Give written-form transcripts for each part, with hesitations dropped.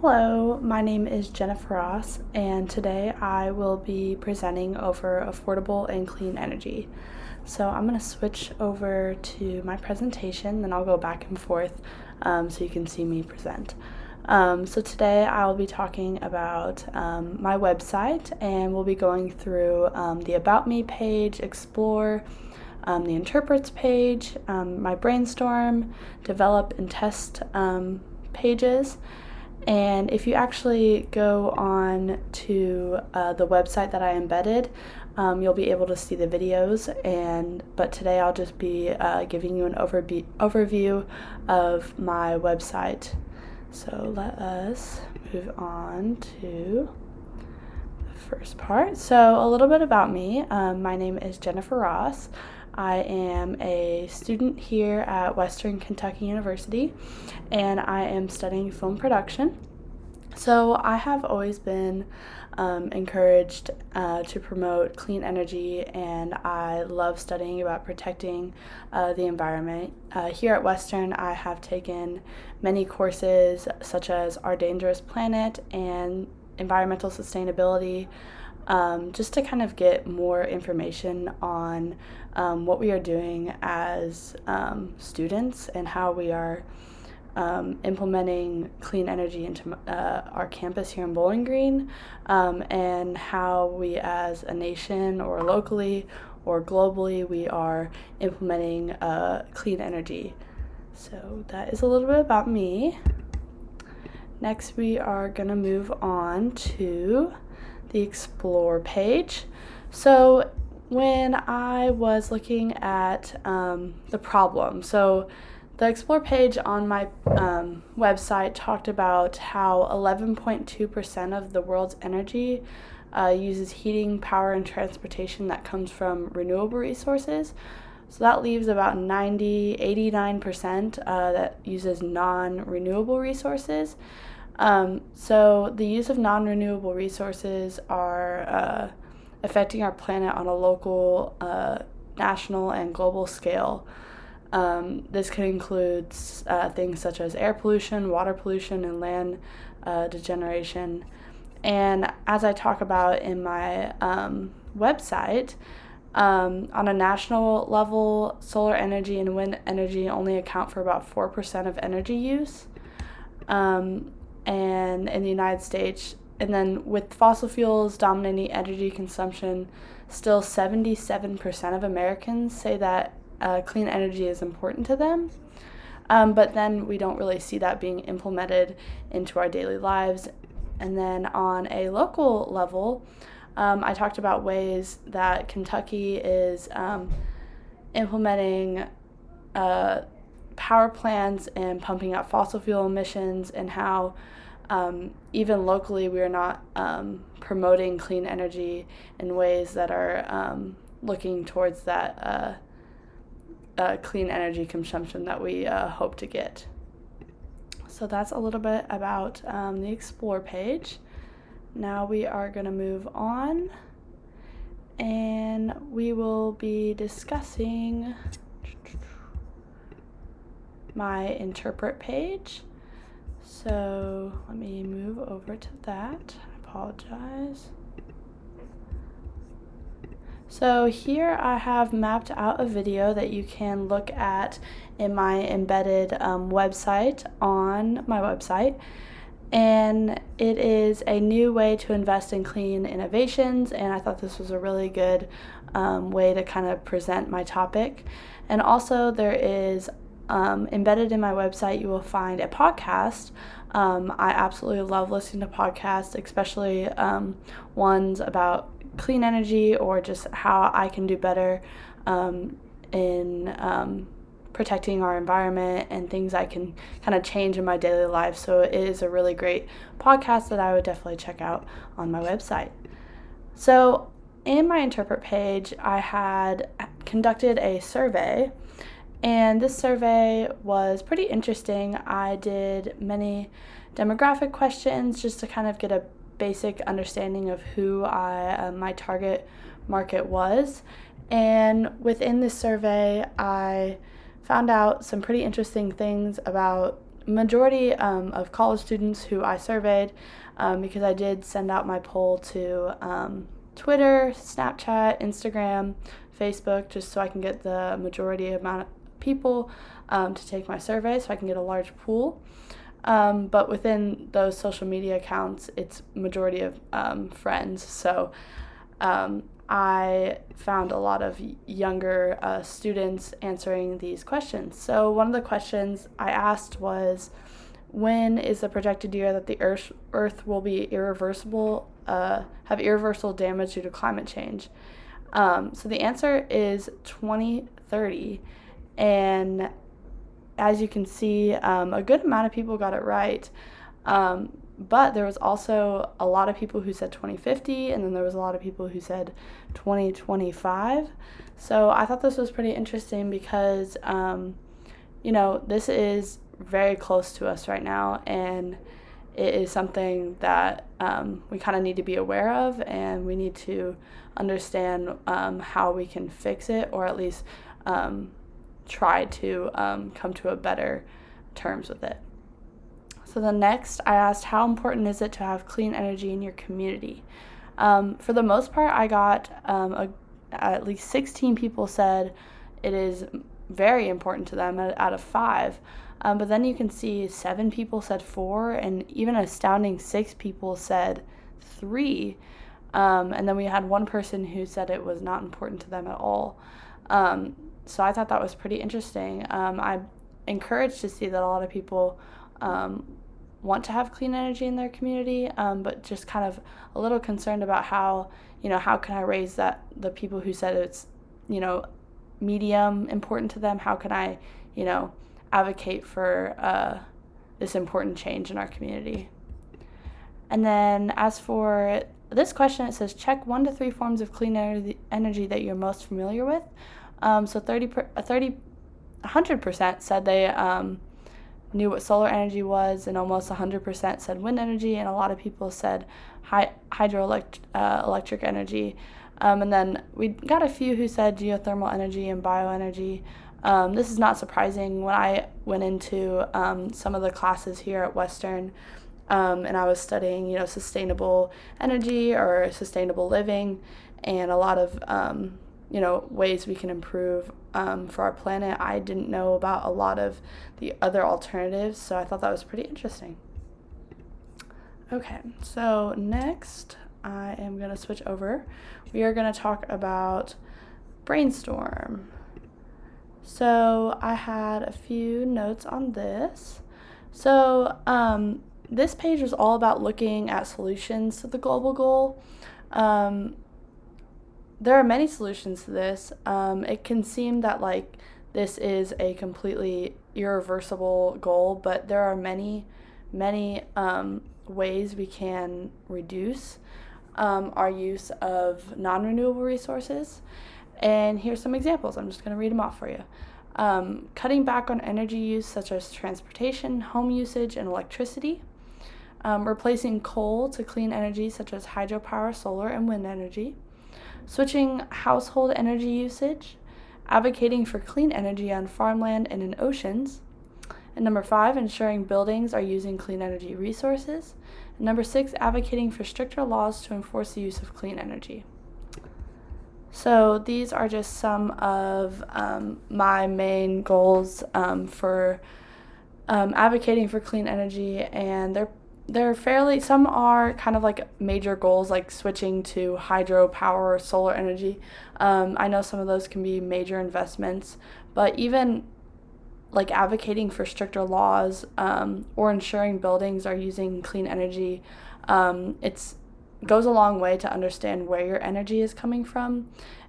Hello, my name is Jennifer Ross, and today I will be presenting over affordable and clean energy. So I'm going to switch over to my presentation, then I'll go back and forth so you can see me present. So today I'll be talking about my website, and we'll be going through the About Me page, Explore, the Interprets page, my Brainstorm, Develop, and Test pages. And if you actually go on to the website that I embedded, you'll be able to see the videos. But today I'll just be giving you an overview of my website. So let us move on to the first part. So a little bit about me. My name is Jennifer Ross. I am a student here at Western Kentucky University, and I am studying film production. So I have always been encouraged to promote clean energy, and I love studying about protecting the environment. Here at Western, I have taken many courses such as Our Dangerous Planet and Environmental Sustainability, just to kind of get more information on what we are doing as students and how we are implementing clean energy into our campus here in Bowling Green, and how we as a nation or locally or globally we are implementing clean energy. So that is a little bit about me. Next we are going to move on to the Explore page. So when I was looking at the problem, so the Explore page on my website talked about how 11.2% of the world's energy uses heating, power, and transportation that comes from renewable resources. So that leaves about 89% that uses non-renewable resources. So the use of non-renewable resources are affecting our planet on a local, national, and global scale. This could include things such as air pollution, water pollution, and land degeneration. And as I talk about in my website, on a national level, solar energy and wind energy only account for about 4% of energy use. And in the United States, and then with fossil fuels dominating energy consumption, still 77% of Americans say that clean energy is important to them, but then we don't really see that being implemented into our daily lives. And then on a local level, I talked about ways that Kentucky is implementing power plants and pumping out fossil fuel emissions, and how even locally we are not promoting clean energy in ways that are looking towards that clean energy consumption that we hope to get. So that's a little bit about the Explore page. Now we are going to move on, and we will be discussing my Interpret page. So let me move over to that. I apologize. So here I have mapped out a video that you can look at in my embedded website on my website. And it is a new way to invest in clean innovations, and I thought this was a really good way to kind of present my topic. And also there is embedded in my website, you will find a podcast. I absolutely love listening to podcasts, especially ones about clean energy or just how I can do better in protecting our environment and things I can kind of change in my daily life. So it is a really great podcast that I would definitely check out on my website. So in my Interpret page, I had conducted a survey, and this survey was pretty interesting. I did many demographic questions just to kind of get a basic understanding of who my target market was. And within this survey, I found out some pretty interesting things about majority of college students who I surveyed, because I did send out my poll to Twitter, Snapchat, Instagram, Facebook, just so I can get the majority amount of people to take my survey, so I can get a large pool. But within those social media accounts, it's majority of friends. So I found a lot of younger students answering these questions. So one of the questions I asked was, when is the projected year that the Earth will be have irreversible damage due to climate change? So the answer is 2030. And as you can see, a good amount of people got it right. But there was also a lot of people who said 2050, and then there was a lot of people who said 2025. So I thought this was pretty interesting because, this is very close to us right now, and it is something that we kind of need to be aware of, and we need to understand how we can fix it, or at least try to come to a better terms with it. So the next, I asked, how important is it to have clean energy in your community? For the most part, I got at least 16 people said it is very important to them out of 5. But then you can see 7 people said 4, and even an astounding 6 people said 3. And then we had one person who said it was not important to them at all. So I thought that was pretty interesting. I'm encouraged to see that a lot of people want to have clean energy in their community, but just kind of a little concerned about how can I raise the people who said it's, medium important to them, how can I, advocate for this important change in our community. And then as for this question, it says, check 1 to 3 forms of clean energy that you're most familiar with. So 100% said they knew what solar energy was, and almost 100% said wind energy, and a lot of people said hydroelectric energy. And then we got a few who said geothermal energy and bioenergy. This is not surprising. When I went into some of the classes here at Western, and I was studying, sustainable energy or sustainable living, and a lot of ways we can improve for our planet, I didn't know about a lot of the other alternatives, so I thought that was pretty interesting. Okay, so next I am going to switch over. We are going to talk about brainstorm. So I had a few notes on this. So this page was all about looking at solutions to the global goal. There are many solutions to this. It can seem that this is a completely irreversible goal, but there are many ways we can reduce our use of non-renewable resources. And here's some examples. I'm just going to read them off for you. Cutting back on energy use such as transportation, home usage, and electricity. Replacing coal to clean energy such as hydropower, solar, and wind energy. Switching household energy usage. Advocating for clean energy on farmland and in oceans. And number 5, ensuring buildings are using clean energy resources. And number 6, advocating for stricter laws to enforce the use of clean energy. So these are just some of my main goals for advocating for clean energy, and they're fairly, some are kind of like major goals, like switching to hydropower or solar energy. I know some of those can be major investments, but even like advocating for stricter laws or ensuring buildings are using clean energy, it's goes a long way to understand where your energy is coming from.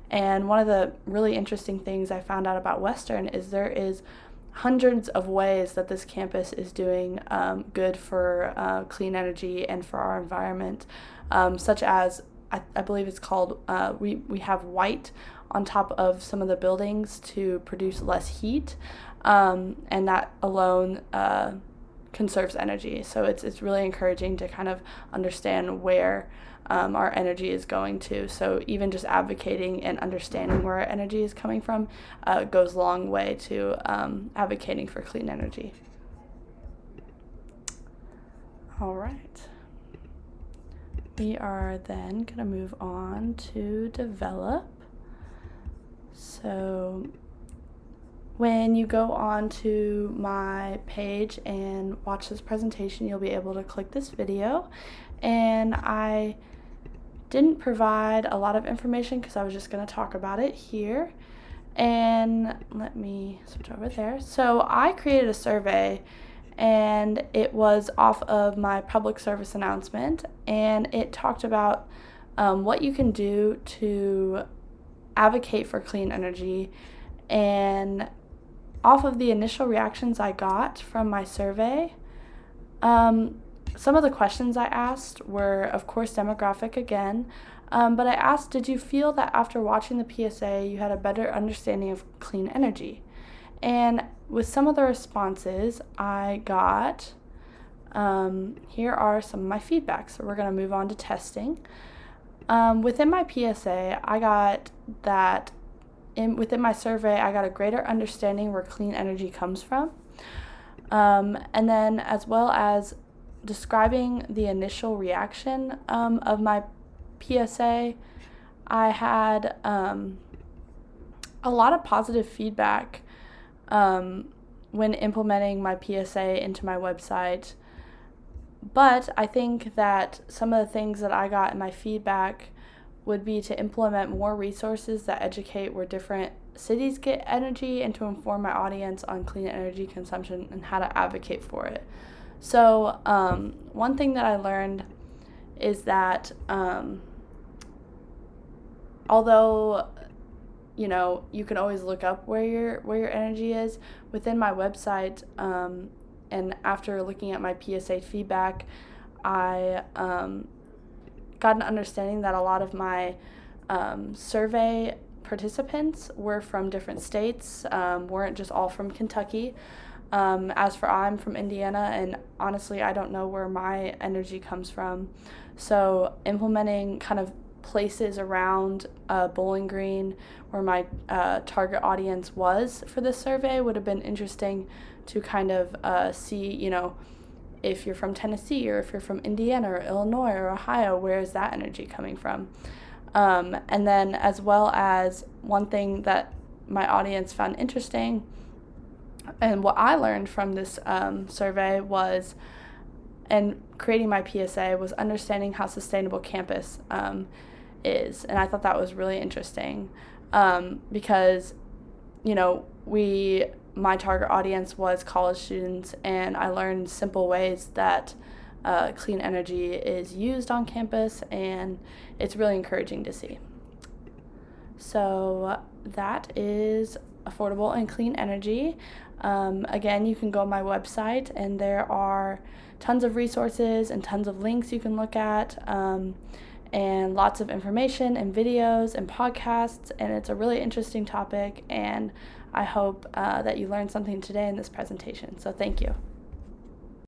And one of the really interesting things I found out about Western is there is hundreds of ways that this campus is doing good for clean energy and for our environment, such as I believe it's called, we have white on top of some of the buildings to produce less heat, and that alone conserves energy. So it's really encouraging to kind of understand where our energy is going to. So even just advocating and understanding where our energy is coming from goes a long way to advocating for clean energy. All right. We are then going to move on to develop. So when you go on to my page and watch this presentation, you'll be able to click this video. And I didn't provide a lot of information because I was just going to talk about it here. And let me switch over there. So I created a survey, and it was off of my public service announcement, and it talked about what you can do to advocate for clean energy. And off of the initial reactions I got from my survey, some of the questions I asked were, of course, demographic again, but I asked, did you feel that after watching the PSA you had a better understanding of clean energy? And with some of the responses I got, here are some of my feedback. So we're going to move on to testing. Within my PSA, I got that within my survey, I got a greater understanding where clean energy comes from. And then as well as describing the initial reaction of my PSA, I had a lot of positive feedback when implementing my PSA into my website. But I think that some of the things that I got in my feedback would be to implement more resources that educate where different cities get energy and to inform my audience on clean energy consumption and how to advocate for it. So one thing that I learned is that although you can always look up where your energy is within my website, and after looking at my PSA feedback, I got an understanding that a lot of my survey participants were from different states, weren't just all from Kentucky. As for I'm from Indiana, and honestly, I don't know where my energy comes from. So implementing kind of places around Bowling Green where my target audience was for this survey would have been interesting to kind of see, if you're from Tennessee or if you're from Indiana or Illinois or Ohio, where is that energy coming from? And then as well as one thing that my audience found interesting and what I learned from this survey was, and creating my PSA, was understanding how sustainable campus is. And I thought that was really interesting because, my target audience was college students, and I learned simple ways that clean energy is used on campus, and it's really encouraging to see. So that is affordable and clean energy. Again, you can go on my website, and there are tons of resources and tons of links you can look at, and lots of information and videos and podcasts, and it's a really interesting topic, and I hope that you learned something today in this presentation. So thank you.